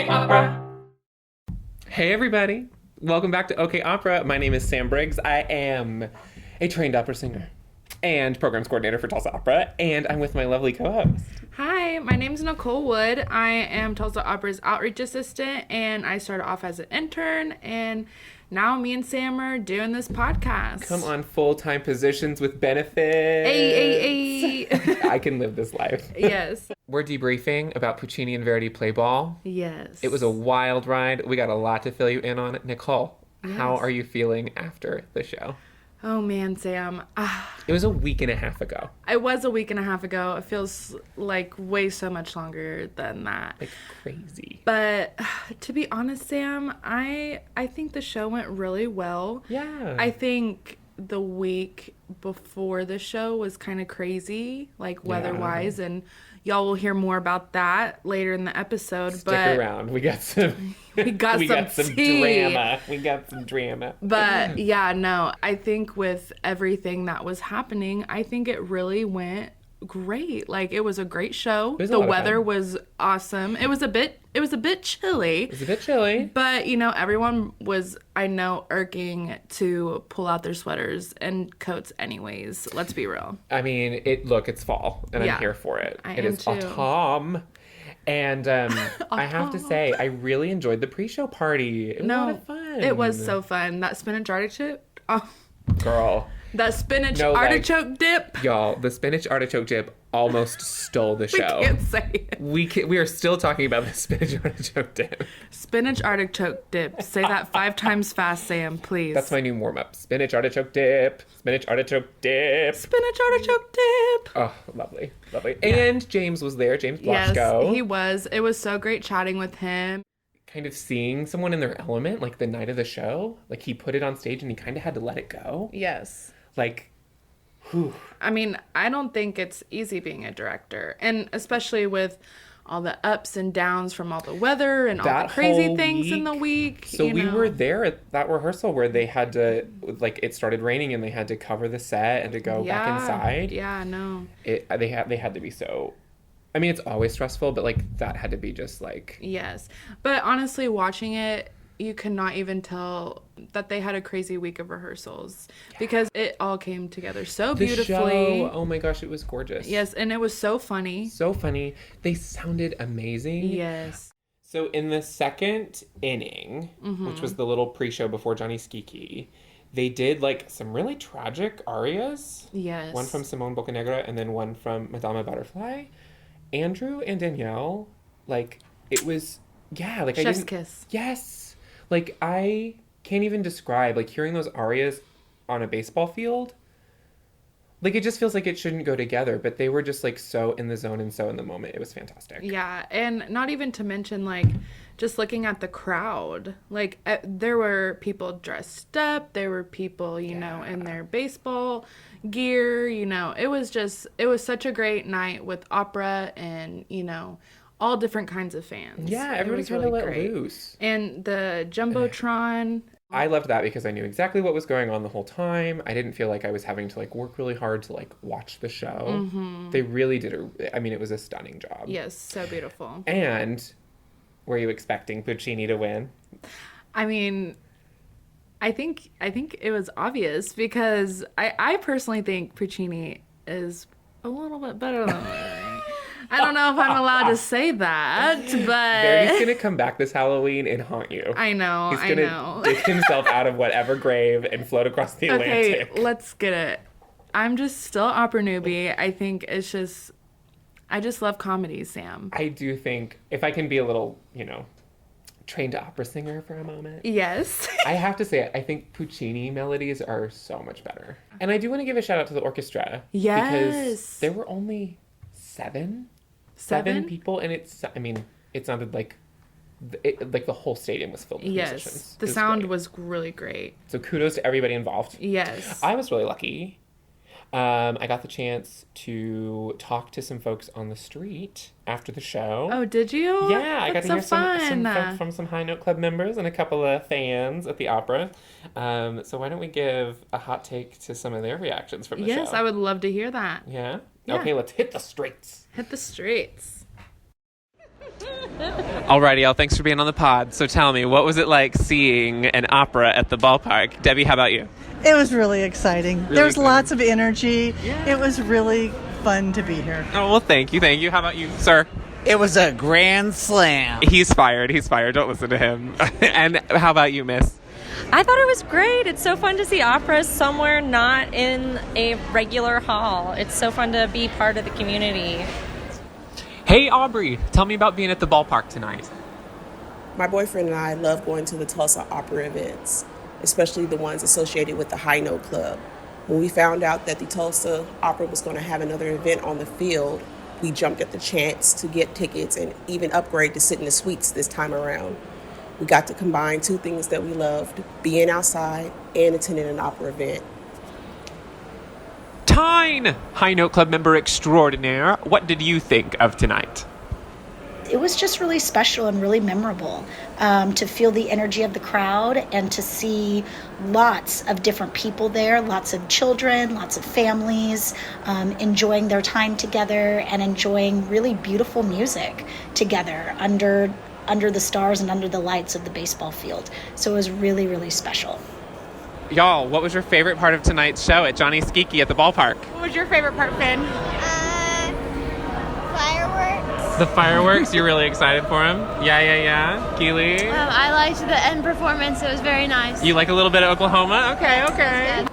OK Opera. Hey everybody, welcome back to OK Opera. My name is Sam Briggs. I am a trained opera singer and programs coordinator for Tulsa Opera, and I'm with my lovely co-host. Hi, my name's Nicole Wood. I am Tulsa Opera's outreach assistant, and I started off as an intern, and now me and Sam are doing this podcast. Come on, full-time positions with benefits. Hey. I can live this life. Yes. We're debriefing about Puccini and Verdi Play Ball. Yes. It was a wild ride. We got a lot to fill you in on. Nicole, how are you feeling after the show? Oh man, Sam. It was a week and a half ago. It was a week and a half ago. It feels like way so much longer than that. Like crazy. But to be honest, Sam, I think the show went really well. Yeah. I think the week before the show was kind of crazy, like weather-wise, and y'all will hear more about that later in the episode. Stick around. We got some drama. We got some drama. But yeah, no, I think with everything that was happening, I think it really went great. Like, it was a great show. The weather was awesome. It was a bit chilly. It was a bit chilly. But, you know, everyone was, I know, irking to pull out their sweaters and coats anyways. Let's be real. I mean, it's fall, and I'm here for it. I it am is too. autumn. And I have to say, I really enjoyed the pre-show party. It was a lot of fun. It was so fun. That spinach artichoke. Oh, girl. That spinach artichoke dip. Y'all, the spinach artichoke dip almost stole the show. We can't say it. We are still talking about the spinach artichoke dip. Spinach artichoke dip. Say that 5 times fast, Sam, please. That's my new warm-up. Spinach artichoke dip. Spinach artichoke dip. Spinach artichoke dip. Oh, lovely. Lovely. Yeah. And James was there. James Blaschko. Yes, he was. It was so great chatting with him. Kind of seeing someone in their element, like the night of the show. Like, he put it on stage and he kind of had to let it go. Yes. Like, whew. I mean, I don't think it's easy being a director. And especially with all the ups and downs from all the weather and all the crazy things in the week. So we were there at that rehearsal where they had to, like, it started raining and they had to cover the set and to go back inside. Yeah, no. They had to be so... I mean, it's always stressful, but, like, that had to be just, like... Yes. But honestly, watching it, you could not even tell that they had a crazy week of rehearsals because it all came together so beautifully. The show, oh my gosh, it was gorgeous. Yes, and it was so funny. So funny. They sounded amazing. Yes. So in the second inning, which was the little pre-show before Johnny Skiki, they did, like, some really tragic arias. Yes. One from Simone Boccanegra and then one from Madama Butterfly. Andrew and Danielle, like, it was, like, Chef's kiss. Yes. Like, I can't even describe, like, hearing those arias on a baseball field. Like, it just feels like it shouldn't go together, but they were just, like, so in the zone and so in the moment. It was fantastic. Yeah, and not even to mention, like, just looking at the crowd. Like, there were people dressed up. There were people, you know, in their baseball gear. You know, it was such a great night with opera and, you know, all different kinds of fans. Yeah, everybody kind of let loose. And the Jumbotron. I loved that because I knew exactly what was going on the whole time. I didn't feel like I was having to, like, work really hard to, like, watch the show. Mm-hmm. They really did it was a stunning job. Yes, so beautiful. And were you expecting Puccini to win? I mean, I think it was obvious because I personally think Puccini is a little bit better than I don't know if I'm allowed to say that, but... Verdi's going to come back this Halloween and haunt you. I know, He's going to dig himself out of whatever grave and float across the Atlantic. Okay, let's get it. I'm just still opera newbie. I think it's just... I just love comedies, Sam. I do think, if I can be a little, you know, trained opera singer for a moment. Yes. I have to say it. I think Puccini melodies are so much better. And I do want to give a shout out to the orchestra. Yes. Because there were only seven people, and it sounded like the whole stadium was filled with musicians. The sound was really great. So kudos to everybody involved. Yes. I was really lucky. I got the chance to talk to some folks on the street after the show. Oh, did you? Yeah, I got to hear some fun. from some High Note Club members and a couple of fans at the opera. So why don't we give a hot take to some of their reactions from the show? Yes, I would love to hear that. Yeah? Yeah. Okay, let's hit the streets. Hit the streets. Alrighty, y'all. Thanks for being on the pod. So tell me, what was it like seeing an opera at the ballpark? Debbie, how about you? It was really exciting. Really there was exciting. lots of energy. Yeah. It was really fun to be here. Oh, well, thank you. How about you, sir? It was a grand slam. He's fired. Don't listen to him. And how about you, miss? I thought it was great. It's so fun to see opera somewhere not in a regular hall. It's so fun to be part of the community. Hey, Aubrey, tell me about being at the ballpark tonight. My boyfriend and I love going to the Tulsa opera events, especially the ones associated with the High Note Club. When we found out that the Tulsa Opera was going to have another event on the field, we jumped at the chance to get tickets and even upgrade to sit in the suites this time around. We got to combine two things that we loved, being outside and attending an opera event. Tyne, High Note Club member extraordinaire, what did you think of tonight? It was just really special and really memorable to feel the energy of the crowd and to see lots of different people there, lots of children, lots of families enjoying their time together and enjoying really beautiful music together under the stars and under the lights of the baseball field. So it was really, really special. Y'all, what was your favorite part of tonight's show at Johnny Skeeky at the ballpark? What was your favorite part, Finn? Fireworks. The fireworks? You're really excited for them? Yeah. Keely? I liked the end performance. It was very nice. You like a little bit of Oklahoma? Okay.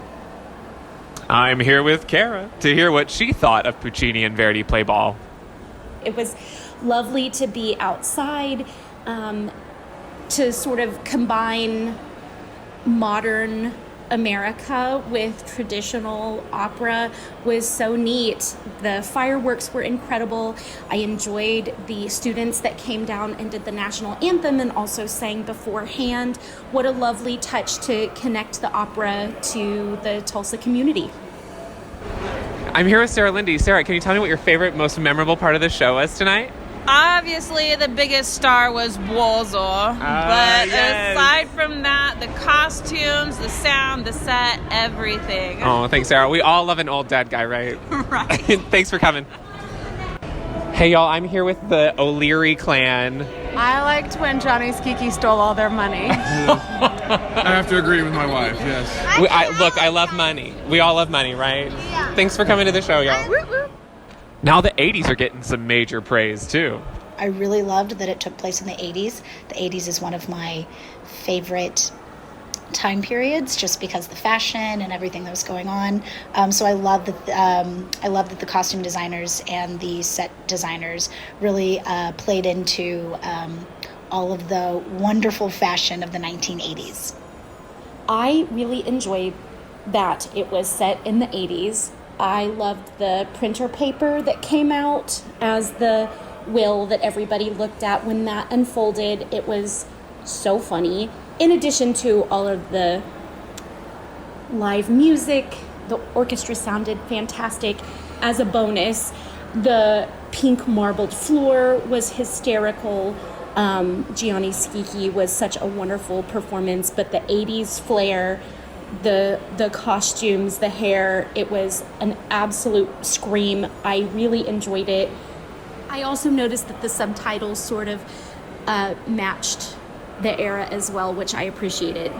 I'm here with Kara to hear what she thought of Puccini and Verdi Play Ball. It was lovely to be outside, to sort of combine modern America with traditional opera was so neat. The fireworks were incredible. I enjoyed the students that came down and did the national anthem and also sang beforehand. What a lovely touch to connect the opera to the Tulsa community. I'm here with Sarah Lindy. Sarah, can you tell me what your favorite, most memorable part of the show was tonight? Obviously, the biggest star was Warsaw, but yes. aside from that, the costumes, the sound, the set, everything. Oh, thanks, Sarah. We all love an old dead guy, right? Right. Thanks for coming. Hey, y'all, I'm here with the O'Leary clan. I liked when Johnny Skeeky stole all their money. I have to agree with my wife, yes. I love money. We all love money, right? Yeah. Thanks for coming to the show, y'all. Now the 80s are getting some major praise, too. I really loved that it took place in the 80s. The 80s is one of my favorite time periods just because the fashion and everything that was going on. So I love that the costume designers and the set designers really played into all of the wonderful fashion of the 1980s. I really enjoyed that it was set in the 80s. I loved the printer paper that came out as the will that everybody looked at when that unfolded. It was so funny. In addition to all of the live music, the orchestra sounded fantastic. As a bonus, the pink marbled floor was hysterical. Gianni Schicchi was such a wonderful performance, but the 80s flair, the costumes, the hair, it was an absolute scream. I really enjoyed it. I also noticed that the subtitles sort of matched the era as well, which I appreciated.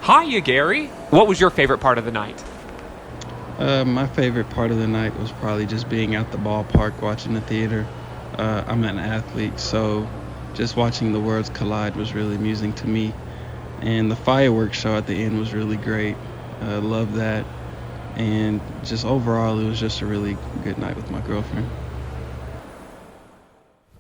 Hiya, Gary. What was your favorite part of the night? My favorite part of the night was probably just being at the ballpark watching the theater. I'm an athlete, so just watching the worlds collide was really amusing to me. And the fireworks show at the end was really great. Loved that. And just overall, it was just a really good night with my girlfriend.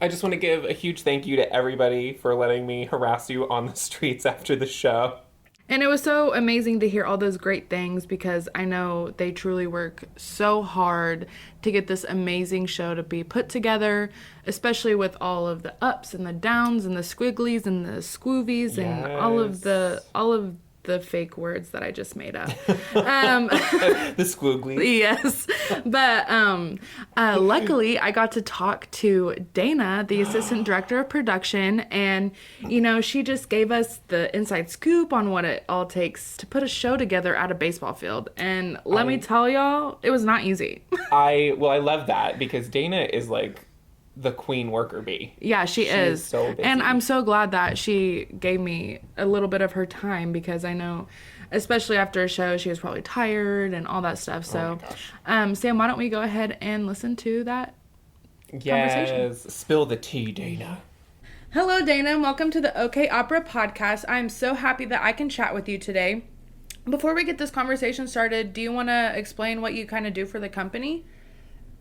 I just want to give a huge thank you to everybody for letting me harass you on the streets after the show. And it was so amazing to hear all those great things because I know they truly work so hard to get this amazing show to be put together, especially with all of the ups and the downs and the squigglies and the squoovies and all of the fake words that I just made up. The squooglies. Yes. But luckily, I got to talk to Dana, the assistant director of production, and, she just gave us the inside scoop on what it all takes to put a show together at a baseball field. And let me tell y'all, it was not easy. I love that because Dana is the queen worker bee. Yeah, she is. So busy. And I'm so glad that she gave me a little bit of her time, because I know, especially after a show, she was probably tired and all that stuff. So, Sam, why don't we go ahead and listen to that conversation? Yes. Spill the tea, Dana. Hello, Dana, and welcome to the OK Opera podcast. I'm so happy that I can chat with you today. Before we get this conversation started, do you want to explain what you kind of do for the company?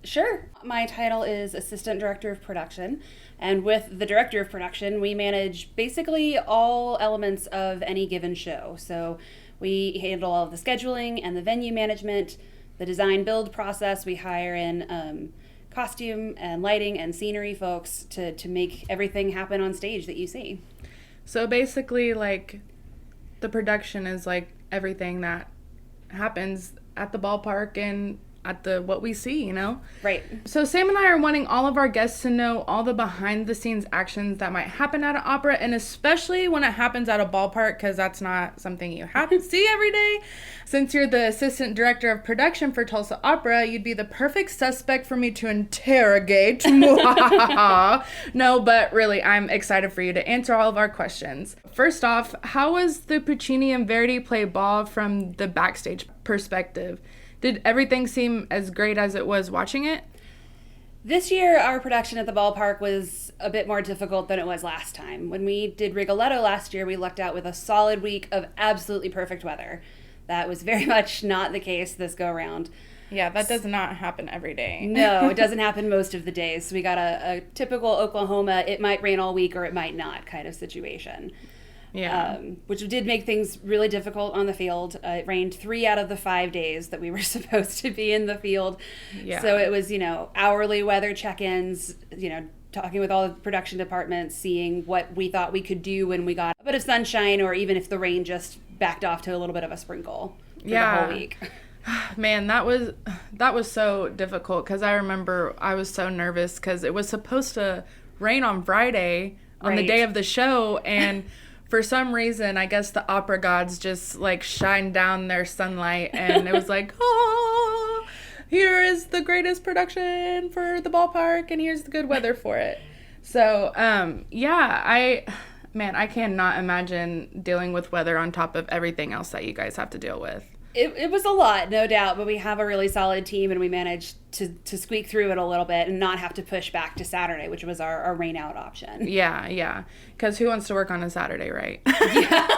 Sure. My title is Assistant Director of Production, and with the Director of Production, we manage basically all elements of any given show. So we handle all of the scheduling and the venue management, the design build process. We hire in costume and lighting and scenery folks to make everything happen on stage that you see. So basically, like, the production is like everything that happens at the ballpark and at the what we see, you know? Right. So Sam and I are wanting all of our guests to know all the behind the scenes actions that might happen at an opera, and especially when it happens at a ballpark, because that's not something you have to see every day. Since you're the assistant director of production for Tulsa Opera, you'd be the perfect suspect for me to interrogate. No, but really, I'm excited for you to answer all of our questions. First off, how was the Puccini and Verdi Play Ball from the backstage perspective? Did everything seem as great as it was watching it? This year, our production at the ballpark was a bit more difficult than it was last time. When we did Rigoletto last year, we lucked out with a solid week of absolutely perfect weather. That was very much not the case this go-round. Yeah, that does not happen every day. No, it doesn't happen most of the days. So we got a typical Oklahoma, it might rain all week or it might not kind of situation. Yeah. Which did make things really difficult on the field. It rained 3 out of the 5 days that we were supposed to be in the field. Yeah. So it was, hourly weather check-ins, talking with all the production departments, seeing what we thought we could do when we got a bit of sunshine, or even if the rain just backed off to a little bit of a sprinkle for the whole week. Man, that was so difficult, because I remember I was so nervous because it was supposed to rain on Friday on the day of the show, and for some reason, I guess the opera gods just shined down their sunlight, and it was like, oh, here is the greatest production for the ballpark, and here's the good weather for it. So, I cannot imagine dealing with weather on top of everything else that you guys have to deal with. It was a lot, no doubt, but we have a really solid team, and we managed to squeak through it a little bit and not have to push back to Saturday, which was our rain out option. Yeah, because who wants to work on a Saturday, right? Yeah.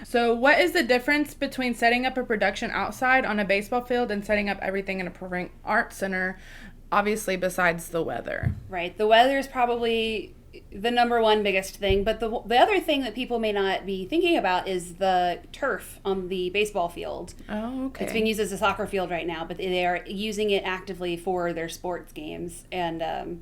So what is the difference between setting up a production outside on a baseball field and setting up everything in a performing arts center, obviously besides the weather? Right, the weather is probably the number one biggest thing, but the other thing that people may not be thinking about is the turf on the baseball field. Oh, okay. It's being used as a soccer field right now, but they are using it actively for their sports games, and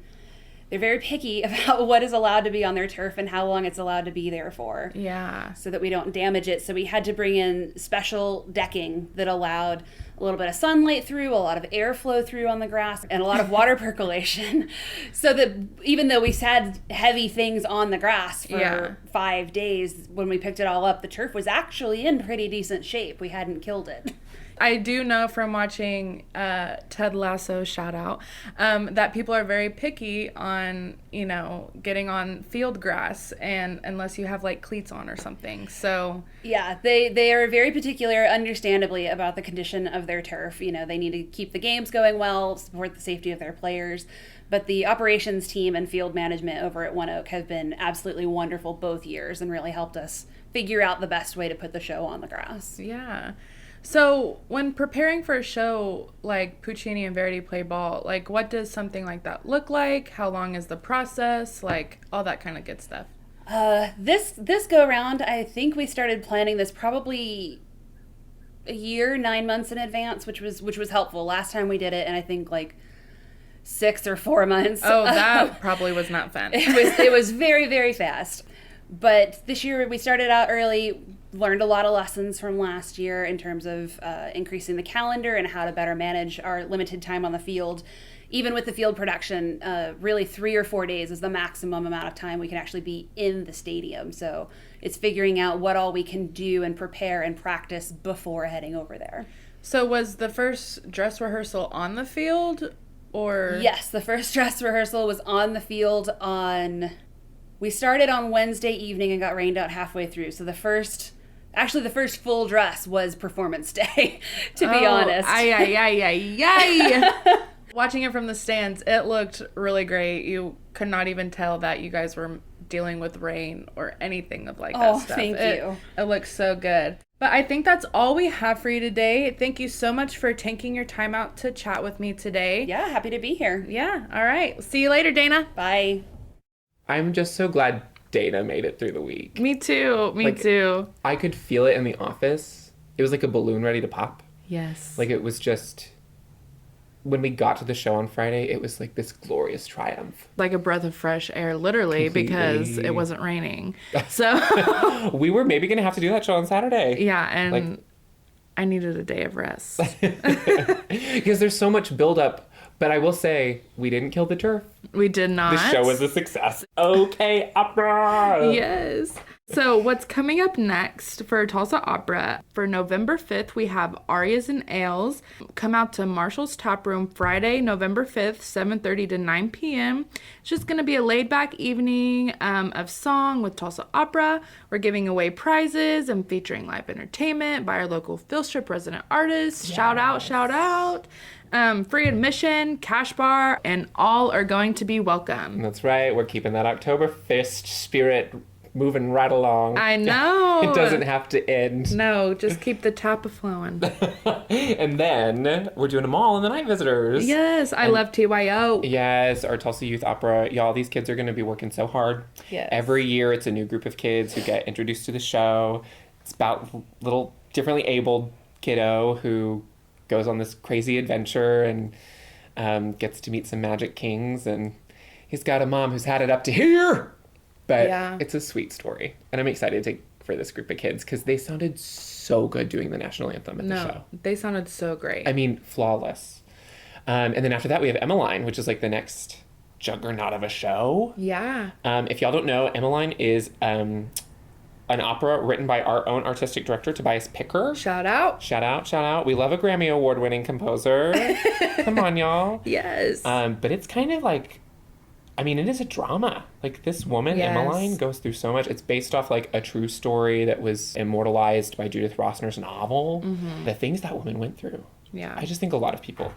they're very picky about what is allowed to be on their turf and how long it's allowed to be there for. Yeah. So that we don't damage it. So we had to bring in special decking that allowed a little bit of sunlight through, a lot of airflow through on the grass, and a lot of water percolation. So that even though we had heavy things on the grass for 5 days, when we picked it all up, the turf was actually in pretty decent shape. We hadn't killed it. I do know from watching Ted Lasso, shout out, that people are very picky on, getting on field grass, and unless you have cleats on or something. So yeah, they are very particular, understandably, about the condition of their turf. They need to keep the games going well, support the safety of their players. But the operations team and field management over at One Oak have been absolutely wonderful both years and really helped us figure out the best way to put the show on the grass. Yeah. So when preparing for a show like Puccini and Verdi Play Ball, what does something like that look like? How long is the process? All that kind of good stuff. This go around, I think we started planning this probably a year, 9 months in advance, which was helpful. Last time we did it, and I think 6 or 4 months. Oh, that probably was not fun. It was very, very fast. But this year we started out early, learned a lot of lessons from last year in terms of increasing the calendar and how to better manage our limited time on the field. Even with the field production, really 3 or 4 days is the maximum amount of time we can actually be in the stadium. So it's figuring out what all we can do and prepare and practice before heading over there. So was the first dress rehearsal on the field, Or Yes, the first dress rehearsal was on the field we started on Wednesday evening and got rained out halfway through. So the first full dress was performance day, to be honest. Watching it from the stands, it looked really great. You could not even tell that you guys were dealing with rain or anything of like that stuff. Thank you. It looks so good. But I think that's all we have for you today. Thank you so much for taking your time out to chat with me today. Yeah, happy to be here. Yeah, all right. See you later, Dana. Bye. I'm just so glad Dana made it through the week. Me too. Me too. I could feel it in the office. It was like a balloon ready to pop. Yes. Like it was just... When we got to the show on Friday, it was like this glorious triumph. Like a breath of fresh air, literally, because it wasn't raining. So we were maybe going to have to do that show on Saturday. Yeah, and I needed a day of rest. Because there's so much buildup. But I will say, we didn't kill the turf. We did not. The show was a success. Okay, opera! Yes. So what's coming up next for Tulsa Opera? For November 5th, we have Arias and Ales. Come out to Marshall's Tap Room Friday, November 5th, 7:30 to 9 p.m. It's just going to be a laid-back evening of song with Tulsa Opera. We're giving away prizes and featuring live entertainment by our local Field Strip resident artists. Yes. Shout out, shout out. Free admission, cash bar, and all are going to be welcome. That's right. We're keeping that Oktoberfest spirit moving right along. I know. It doesn't have to end. No, just keep the tap a-flowing. And then we're doing them all in the Night Visitors. Yes, I love TYO. Yes, our Tulsa Youth Opera. Y'all, these kids are going to be working so hard. Yes. Every year it's a new group of kids who get introduced to the show. It's about little differently abled kiddo who goes on this crazy adventure and gets to meet some magic kings. And he's got a mom who's had it up to here. But it's a sweet story. And I'm excited for this group of kids because they sounded so good doing the national anthem at the show. They sounded so great. I mean, flawless. And then after that, we have Emmeline, which is like the next juggernaut of a show. Yeah. If y'all don't know, Emmeline is an opera written by our own artistic director, Tobias Picker. Shout out. Shout out, shout out. We love a Grammy Award-winning composer. Come on, y'all. Yes. But it's kind of like... I mean, it is a drama. Like, this woman, Emmeline, goes through so much. It's based off, like, a true story that was immortalized by Judith Rossner's novel. Mm-hmm. The things that woman went through. Yeah. I just think a lot of people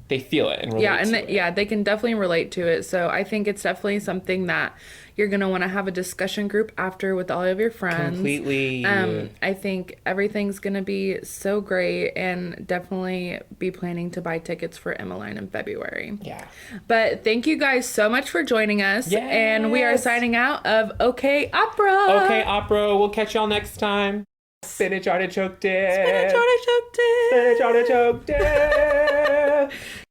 they feel it and relate to it. They can definitely relate to it. So I think it's definitely something that you're going to want to have a discussion group after with all of your friends. Completely. I think everything's going to be so great, and definitely be planning to buy tickets for Emmeline in February. Yeah. But thank you guys so much for joining us. Yes. And we are signing out of OK Opera. OK Opera. We'll catch y'all next time. Spinach artichoke dip. Spinach artichoke dip. Spinach artichoke dip.